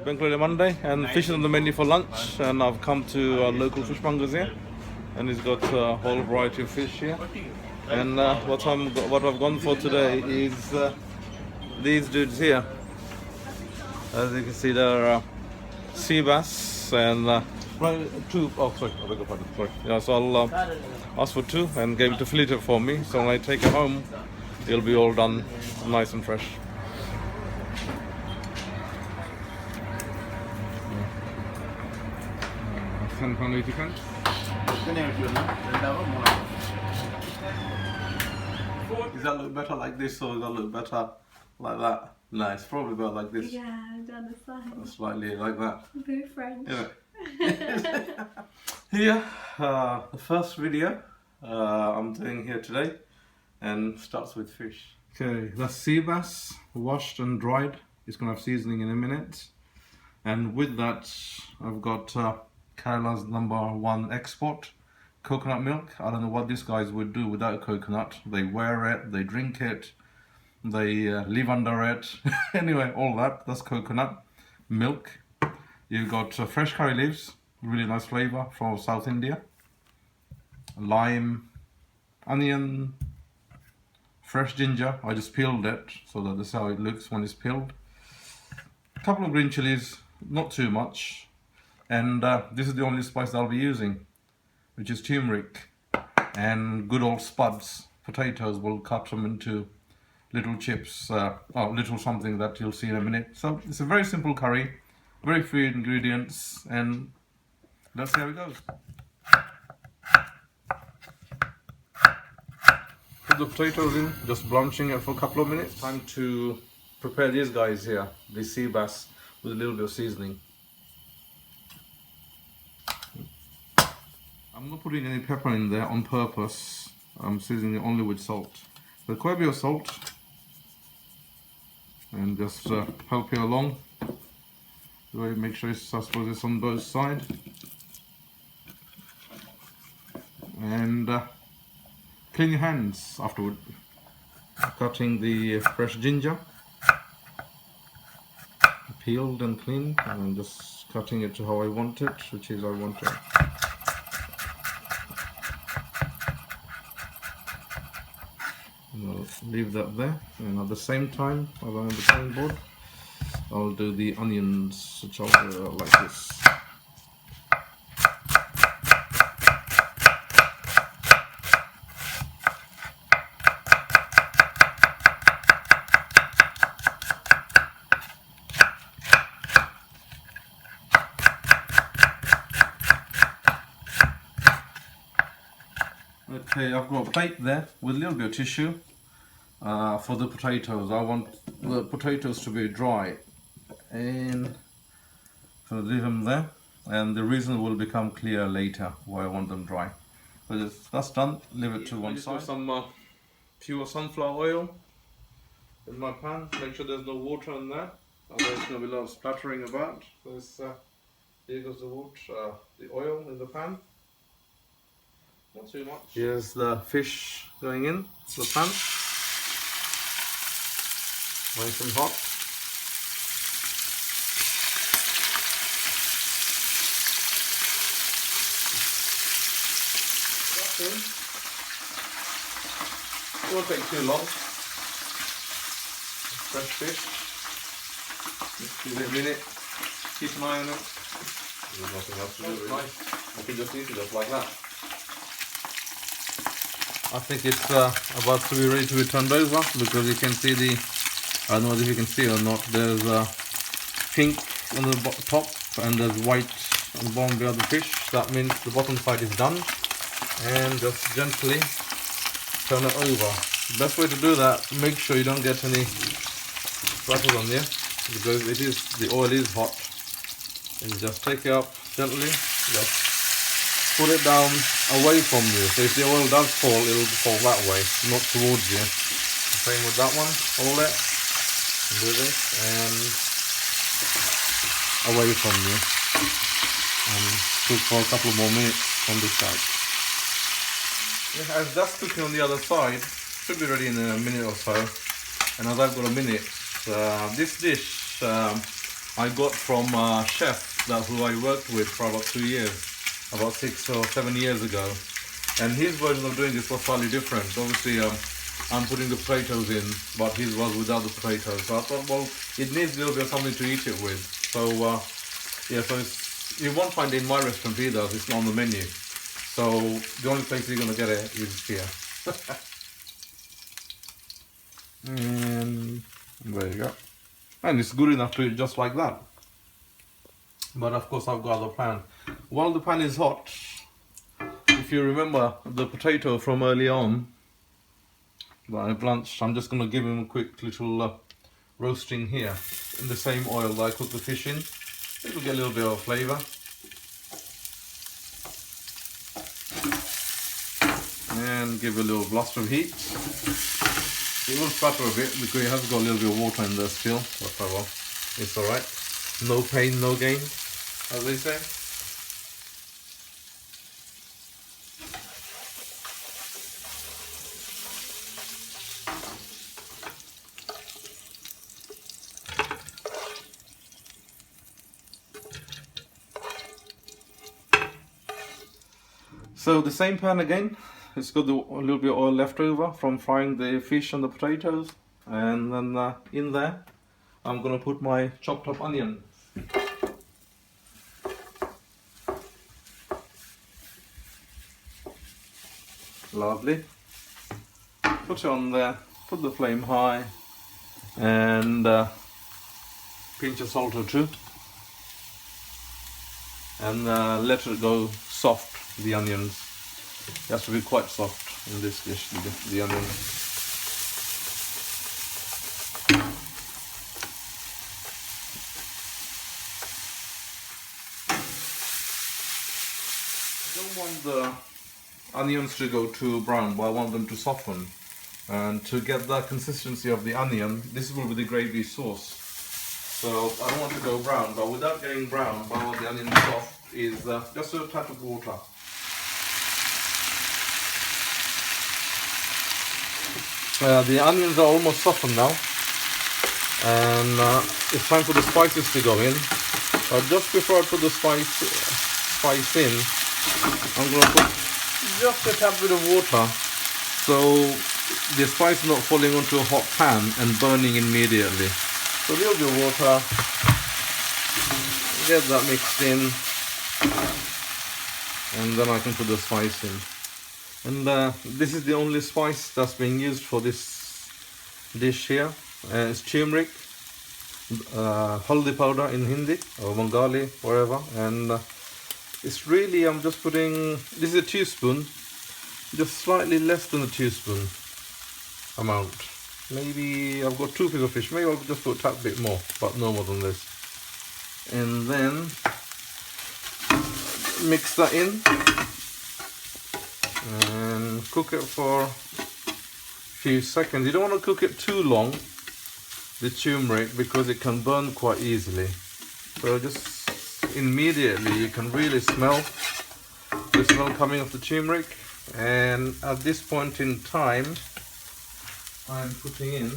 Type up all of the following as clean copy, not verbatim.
Bank Holiday Monday, and fish is on the menu for lunch. And I've come to our local fishmongers here, and he's got a whole variety of fish here. And what I've gone for today is these dudes here. As you can see, they're sea bass and two. Oh, sorry, I beg your pardon. Sorry. Yeah, so I'll ask for two and get him to fillet it for me. So when I take it home, it'll be all done nice and fresh. £10.80. Does that look better like this, or does that look better like that? No, it's probably better like this. Yeah, down the side. Slightly like that. Very French. Yeah. Here, the first video I'm doing here today, and starts with fish. Okay, that's sea bass, washed and dried. It's gonna have seasoning in a minute, and with that, I've got Kerala's #1 export, coconut milk. I don't know what these guys would do without coconut. They wear it, they drink it, they live under it. Anyway, all that's coconut milk. You've got fresh curry leaves, really nice flavor from South India. Lime, onion, fresh ginger. I just peeled it so that this is how it looks when it's peeled. A couple of green chilies, not too much. And this is the only spice I'll be using, which is tumeric, and good old spuds. Potatoes, will cut them into little chips, little something that you'll see in a minute. So it's a very simple curry, very few ingredients, and let's see how it goes. Put the potatoes in, just blanching it for a couple of minutes. Time to prepare these guys here, the sea bass, with a little bit of seasoning. I'm not putting any pepper in there on purpose. I'm seasoning it only with salt. But quite a bit of salt, and just help you along. Make sure it's, I suppose it's on both sides. And clean your hands afterward. Cutting the fresh ginger, peeled and cleaned, and I'm just cutting it to how I want it, which is I want it. I'll leave that there, and at the same time, as I'm on the cutting board, I'll do the onions, which I'll do like this. Okay, I've got a plate there with a little bit of tissue for the potatoes. I want the potatoes to be dry, and so leave them there, and the reason will become clear later why I want them dry. But if that's done, leave it to one side. Some pure sunflower oil in my pan. Make sure there's no water in there, otherwise there's going to be a lot of splattering about. So here goes the water, the oil in the pan. Not too much. Here's the fish going in the pan. Nice and hot. It won't take too long. Fresh fish. Just give it a minute. Keep an eye on it. There's nothing else to do. Really. Nice. I can just eat it just like that. I think it's about to be ready to be turned over, because you can see the, I don't know if you can see or not, there's pink on the top and there's white on the bottom of the other fish. That means the bottom side is done, and just gently turn it over. The best way to do that, make sure you don't get any splatters on there, because the oil is hot. And you just take it up gently, just put it down away from you. So if the oil does fall, it'll fall that way, not towards you. Same with that one. Hold it, and do this, and away from you. And cook for a couple more minutes on this side. Yeah, as that's cooking on the other side, should be ready in a minute or so. And as I've got a minute, this dish I got from a chef that who I worked with for about 2 years, about 6 or 7 years ago. And his version of doing this was slightly different. Obviously, I'm putting the potatoes in, but his was without the potatoes. So I thought, well, it needs a little bit of something to eat it with. So yeah, so you won't find it in my restaurant either. It's not on the menu. So the only place you're gonna get it is here. And there you go. And it's good enough to eat just like that. But of course I've got the pan. While the pan is hot, if you remember the potato from early on that I blanched, I'm just going to give him a quick little roasting here in the same oil that I cooked the fish in. It will get a little bit of flavour. And give it a little blast of heat. It will sputter a bit because it has got a little bit of water in there still, but oh well, it's alright. No pain, no gain, as they say. So the same pan again. It's got a little bit of oil left over from frying the fish and the potatoes, and then in there I'm gonna put my chopped up onion. Lovely. Put it on there, put the flame high, and pinch of salt or two, and let it go soft, the onions. It has to be quite soft in this dish, the onion. I don't want the onions to go too brown, but I want them to soften. And to get the consistency of the onion, this will be the gravy sauce. So I don't want to go brown, but without getting brown, but I want the onion soft, is just a touch of water. The onions are almost softened now, and it's time for the spices to go in. But just before I put the spice in, I'm going to put just a tad bit of water, so the spice is not falling onto a hot pan and burning immediately. So a little bit of water, get that mixed in, and then I can put the spice in. And this is the only spice that's being used for this dish here. It's tumeric, haldi powder in Hindi or Bengali, wherever. And it's really, I'm just putting, this is a teaspoon, just slightly less than a teaspoon amount. Maybe I've got 2 pieces of fish, maybe I'll just put a tad bit more, but no more than this. And then mix that in. And cook it for a few seconds. You don't want to cook it too long, the turmeric, because it can burn quite easily. So just immediately you can really smell the smell coming off the turmeric. And at this point in time, I'm putting in,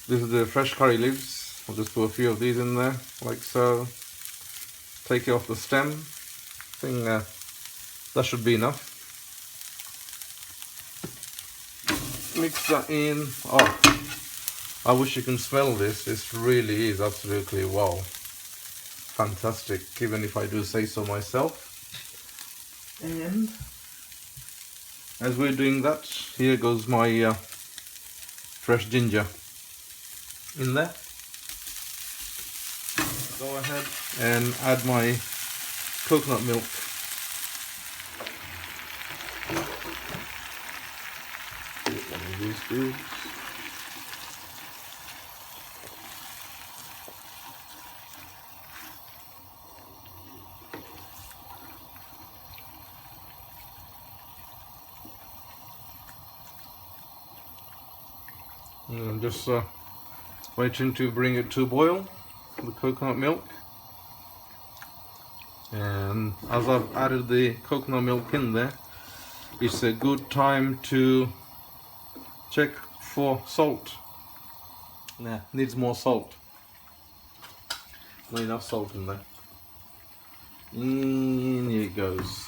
this is the fresh curry leaves. I'll just put a few of these in there, like so. Take it off the stem. I think that should be enough. Mix that in. Oh, I wish you can smell this. It really is absolutely wow. Fantastic, even if I do say so myself. And as we're doing that, here goes my fresh ginger in there. Go ahead and add my coconut milk. One of these dudes. And I'm just waiting to bring it to boil, the coconut milk. And as I've added the coconut milk in there, it's a good time to check for salt. Yeah, needs more salt. Not enough salt in there. In it goes.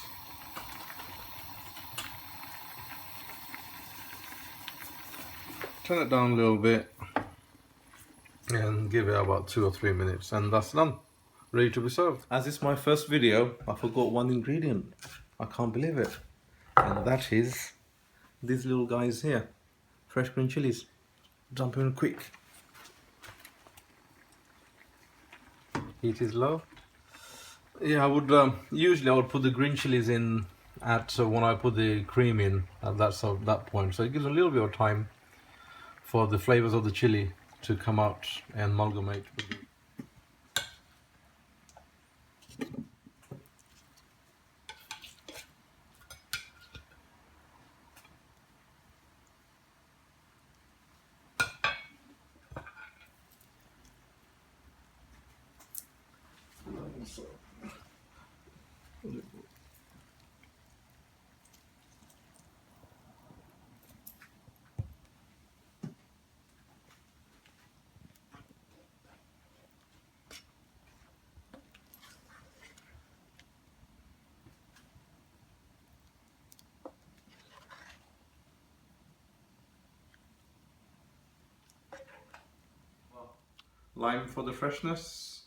Turn it down a little bit and give it about 2 or 3 minutes, and that's done. Ready to be served. As it's my first video, I forgot one ingredient. I can't believe it. And that is these little guys here. Fresh green chilies. Jump in quick. Heat is low. Yeah, I would usually I would put the green chilies in at when I put the cream in at that point. So it gives a little bit of time for the flavors of the chili to come out and amalgamate with the lime for the freshness,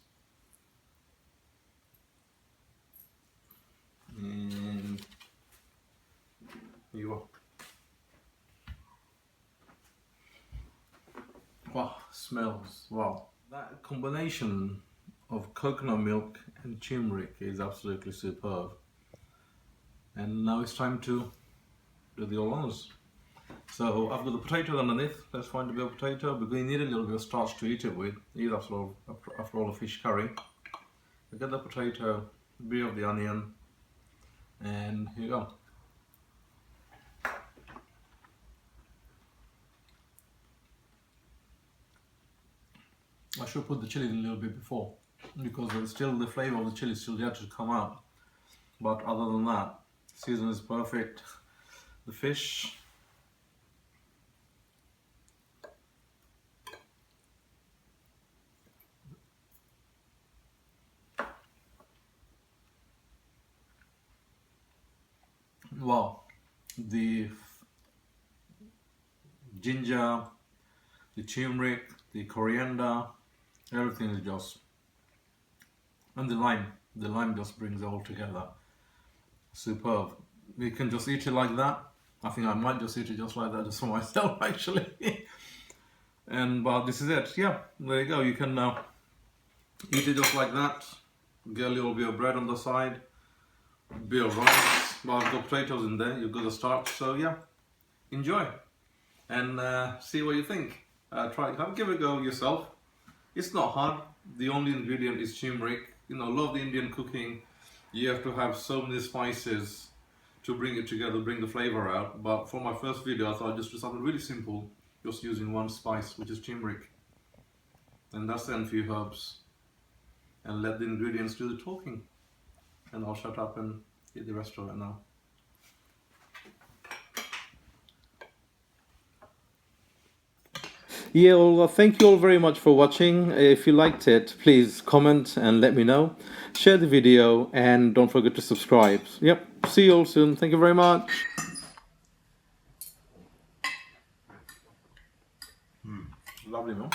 and you are. Wow, smells, wow. That combination of coconut milk and turmeric is absolutely superb. And now it's time to do the all honors. So I've got the potato underneath. Let's find a bit of potato because you need a little bit of starch to eat it with. After all a fish curry. You get the potato, a bit of the onion, and here you go. I should put the chili in a little bit before because there's still the flavor of the chili still yet to come out. But other than that, season is perfect. The fish. Wow, the ginger, the turmeric, the coriander, everything is just, and the lime just brings it all together. Superb. We can just eat it like that. I think I might just eat it just like that, just for myself actually. But this is it. Yeah, there you go. You can eat it just like that. Get a little bit of bread on the side, a bit of rice. Well, I've got potatoes in there. You've got the starch. So yeah, enjoy and see what you think. Try it. Give it a go yourself. It's not hard. The only ingredient is turmeric. You know, love the Indian cooking. You have to have so many spices to bring it together, bring the flavor out. But for my first video, I thought I'd just do something really simple, just using one spice, which is turmeric. And that's then a few herbs. And let the ingredients do the talking. And I'll shut up and eat the rest of it now. Yeah, well, thank you all very much for watching. If you liked it, please comment and let me know. Share the video and don't forget to subscribe. Yep, see you all soon. Thank you very much. Lovely, no?